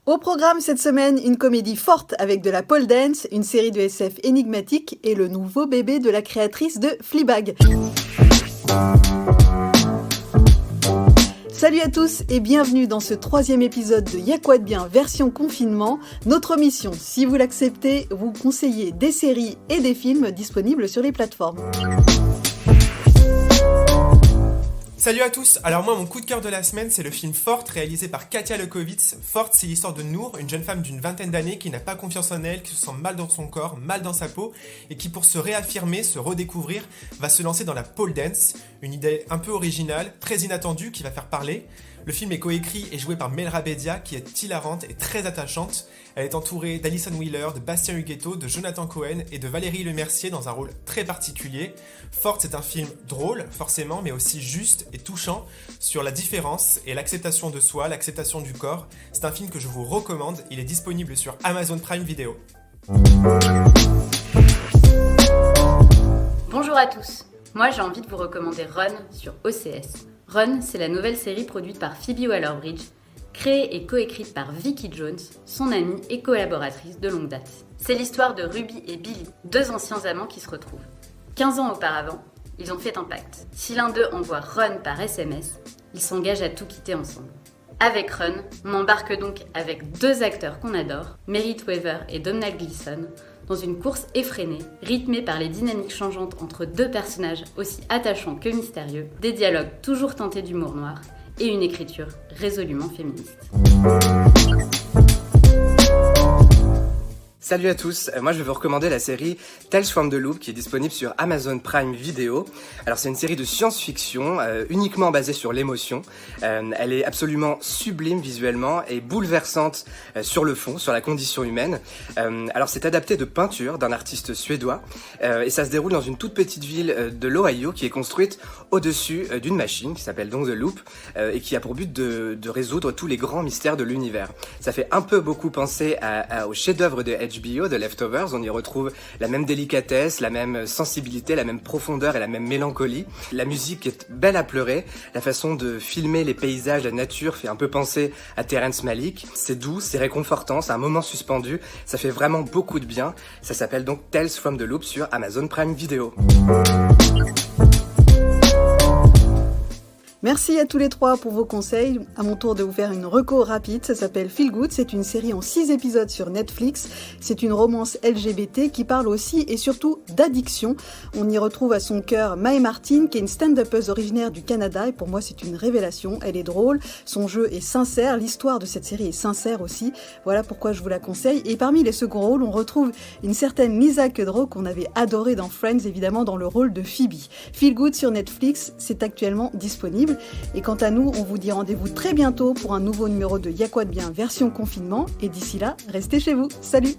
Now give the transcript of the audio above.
Au programme cette semaine, une comédie forte avec de la pole dance, une série de SF énigmatique et le nouveau bébé de la créatrice de Fleabag. Salut à tous et bienvenue dans ce 3e épisode de Y'a quoi de bien version confinement. Notre mission, si vous l'acceptez, vous conseiller des séries et des films disponibles sur les plateformes. Salut à tous, alors moi mon coup de cœur de la semaine c'est le film Forte réalisé par Katia Lewkowitz. Forte c'est l'histoire de Nour, une jeune femme d'une vingtaine d'années qui n'a pas confiance en elle, qui se sent mal dans son corps, mal dans sa peau et qui pour se réaffirmer, se redécouvrir, va se lancer dans la pole dance, une idée un peu originale, très inattendue qui va faire parler. Le film est coécrit et joué par Melra Bedia qui est hilarante et très attachante. Elle est entourée d'Alison Wheeler, de Bastien Huguetto, de Jonathan Cohen et de Valérie Lemercier dans un rôle très particulier. Forte, c'est un film drôle, forcément, mais aussi juste et touchant sur la différence et l'acceptation de soi, l'acceptation du corps. C'est un film que je vous recommande. Il est disponible sur Amazon Prime Video. Bonjour à tous. Moi, j'ai envie de vous recommander Run sur OCS. Run, c'est la nouvelle série produite par Phoebe Waller-Bridge, créée et coécrite par Vicky Jones, son amie et collaboratrice de longue date. C'est l'histoire de Ruby et Billy, deux anciens amants qui se retrouvent. 15 ans auparavant, ils ont fait un pacte. Si l'un d'eux envoie Run par SMS, ils s'engagent à tout quitter ensemble. Avec Run, on embarque donc avec deux acteurs qu'on adore, Merritt Wever et Domhnall Gleeson, dans une course effrénée, rythmée par les dynamiques changeantes entre deux personnages aussi attachants que mystérieux, des dialogues toujours teintés d'humour noir et une écriture résolument féministe. Salut à tous, moi je vais vous recommander la série Tales from the Loop qui est disponible sur Amazon Prime Video. Alors c'est une série de science-fiction uniquement basée sur l'émotion. Elle est absolument sublime visuellement et bouleversante sur le fond, sur la condition humaine. Alors c'est adapté de peinture d'un artiste suédois et ça se déroule dans une toute petite ville de l'Ohio qui est construite au-dessus d'une machine qui s'appelle donc The Loop et qui a pour but de résoudre tous les grands mystères de l'univers. Ça fait un peu beaucoup penser au chef-d'œuvre de HBO, de Leftovers. On y retrouve la même délicatesse, la même sensibilité, la même profondeur et la même mélancolie. La musique est belle à pleurer. La façon de filmer les paysages, la nature fait un peu penser à Terrence Malick. C'est doux, c'est réconfortant, c'est un moment suspendu. Ça fait vraiment beaucoup de bien. Ça s'appelle donc Tales from the Loop sur Amazon Prime Video. Merci à tous les trois pour vos conseils. À mon tour de vous faire une reco rapide, ça s'appelle Feel Good, c'est une série en 6 épisodes sur Netflix. C'est une romance LGBT qui parle aussi et surtout d'addiction. On y retrouve à son cœur Mae Martin, qui est une stand-upeuse originaire du Canada et pour moi c'est une révélation. Elle est drôle, son jeu est sincère, l'histoire de cette série est sincère aussi. Voilà pourquoi je vous la conseille. Et parmi les seconds rôles, on retrouve une certaine Lisa Kudrow qu'on avait adorée dans Friends, évidemment dans le rôle de Phoebe. Feel Good sur Netflix, c'est actuellement disponible. Et quant à nous, on vous dit rendez-vous très bientôt pour un nouveau numéro de Y'a quoi de bien version confinement. Et d'ici là, restez chez vous. Salut!